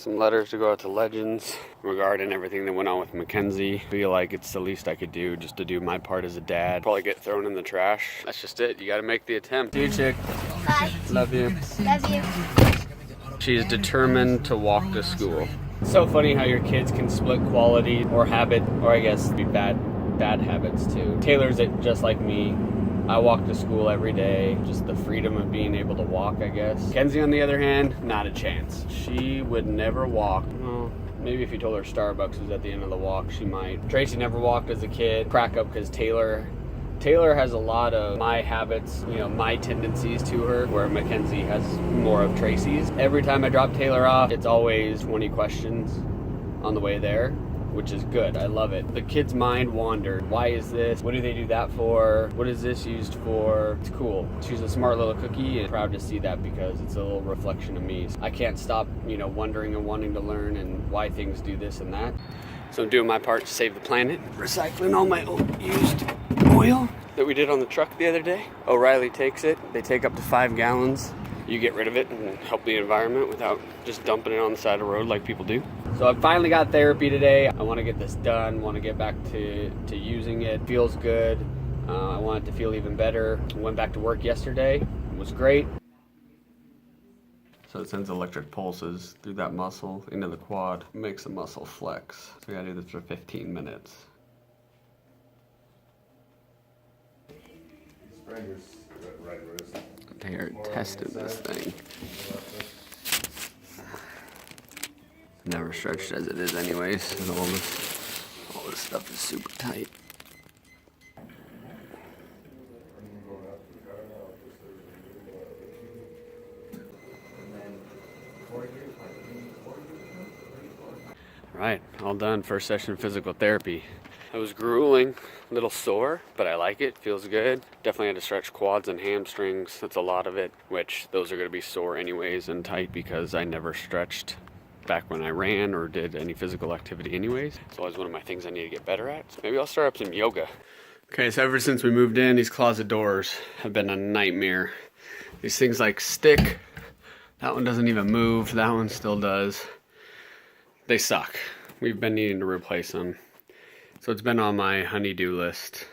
some letters to go out to Legends regarding everything that went on with Mackenzy. I feel like it's the least I could do just to do my part as a dad. Probably get thrown in the trash. That's just it. You got to make the attempt. See you, chick. Bye. Love you. Love you. She's determined to walk to school. It's so funny how your kids can split quality or habit, or I guess be bad habits too. Taylor's just like me. I walk to school every day, just the freedom of being able to walk, I guess. Kenzie, on the other hand, not a chance. She would never walk. Well, maybe if you told her Starbucks was at the end of the walk, she might. Tracy never walked as a kid. Crack up because Taylor has a lot of my habits, you know, my tendencies to her, where Mackenzie has more of Tracy's. Every time I drop Taylor off, it's always 20 questions on the way there, which is good. I love it. The kid's mind wandered. Why is this? What do they do that for? What is this used for? It's cool. She's a smart little cookie, and proud to see that because it's a little reflection of me. I can't stop, you know, wondering and wanting to learn and why things do this and that. So I'm doing my part to save the planet, recycling all my used oil that we did on the truck the other day. O'Reilly takes it. They take up to 5 gallons. You get rid of it and help the environment without just dumping it on the side of the road like people do. So I finally got therapy today. I want to get this done, want to get back to using it. Feels good. I want it to feel even better. I went back to work yesterday. It was great. So it sends electric pulses through that muscle into the quad. It makes the muscle flex. So we gotta do this for 15 minutes. They are testing this thing. Never stretched as it is anyways, and all this stuff is super tight. Alright, all done. First session of physical therapy. I was grueling, a little sore, but I like it, feels good. Definitely had to stretch quads and hamstrings, that's a lot of it, which those are going to be sore anyways and tight because I never stretched back when I ran or did any physical activity anyways. It's always one of my things I need to get better at, so maybe I'll start up some yoga. Okay, so ever since we moved in, these closet doors have been a nightmare. These things like stick, that one doesn't even move, that one still does. They suck. We've been needing to replace them. So it's been on my honey-do list.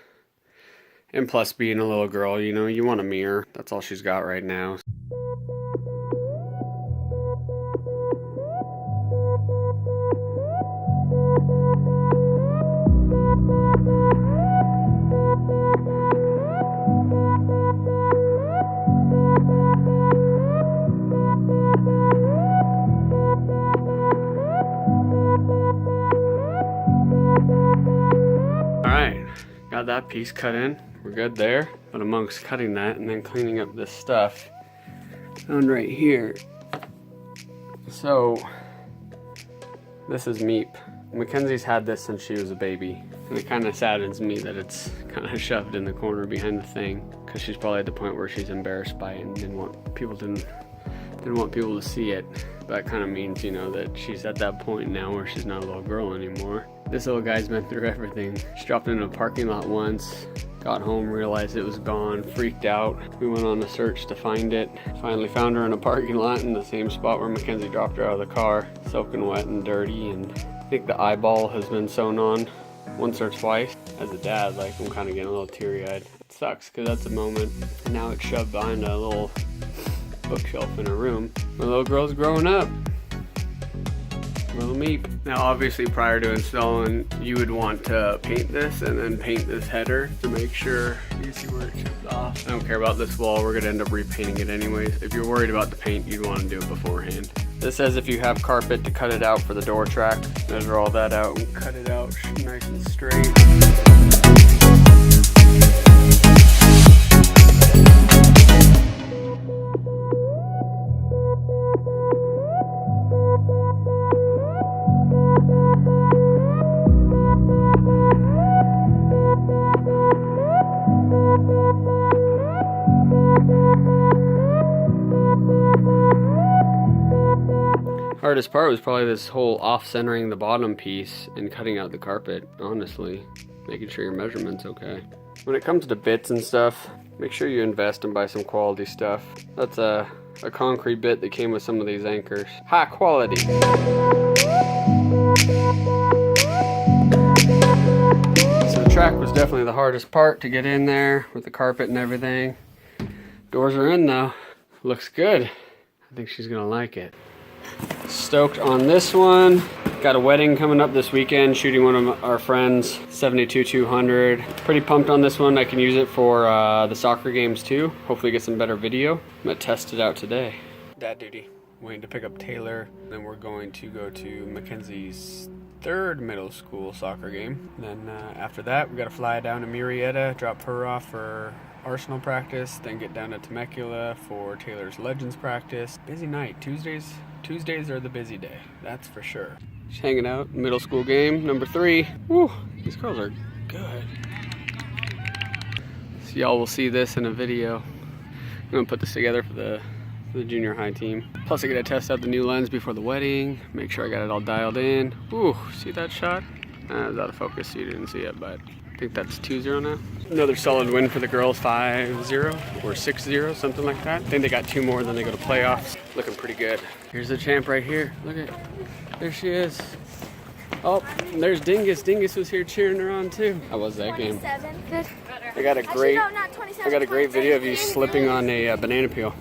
And plus, being a little girl, you know, you want a mirror. That's all she's got right now. Got that piece cut in, we're good there. But amongst cutting that and then cleaning up this stuff, found right here. So, this is Meep. Mackenzie's had this since she was a baby. And it kind of saddens me that it's kind of shoved in the corner behind the thing, because she's probably at the point where she's embarrassed by it and didn't want people to see it. That kind of means, you know, that she's at that point now where she's not a little girl anymore. This little guy's been through everything. She dropped into a parking lot once, got home, realized it was gone, freaked out. We went on a search to find it. Finally found her in a parking lot in the same spot where Mackenzie dropped her out of the car, soaking wet and dirty, and I think the eyeball has been sewn on once or twice. As a dad, like, I'm kind of getting a little teary-eyed. It sucks, because that's a moment. Now it's shoved behind a little bookshelf in her room. My little girl's growing up. Little Meep. Now obviously prior to installing, you would want to paint this and then paint this header to make sure you see where it chips off. I don't care about this wall, we're gonna end up repainting it anyways. If you're worried about the paint, you'd want to do it beforehand. This says if you have carpet to cut it out for the door track. Measure all that out and cut it out nice and straight. Hardest part was probably this whole off-centering the bottom piece and cutting out the carpet, honestly. Making sure your measurement's okay. When it comes to bits and stuff, make sure you invest and buy some quality stuff. That's a a concrete bit that came with some of these anchors. High quality. So the track was definitely the hardest part to get in there with the carpet and everything. Doors are in though. Looks good. I think she's gonna like it. Stoked on this one. Got a wedding coming up this weekend, shooting one of our friends, 72-200. Pretty pumped on this one. I can use it for the soccer games too. Hopefully get some better video. I'm gonna test it out today. Dad duty. Waiting to pick up Taylor. Then we're going to go to Mackenzie's third middle school soccer game. Then after that, we gotta fly down to Murrieta, drop her off for Arsenal practice, then get down to Temecula for Taylor's Legends practice. Busy night. Tuesdays are the busy day, that's for sure. Just hanging out, middle school game, number 3. Woo, these girls are good. So y'all will see this in a video. I'm gonna put this together for the junior high team. Plus I gotta test out the new lens before the wedding, make sure I got it all dialed in. Ooh, see that shot? It was out of focus, so you didn't see it, but I think that's 2-0 now. Another solid win for the girls, 5-0 or 6-0, something like that. I think they got 2 more, then they go to playoffs. Looking pretty good. Here's the champ right here. Look at, there she is. Oh, there's Dingus. Dingus was here cheering her on too. How was that game? I got a great video of you slipping on a banana peel.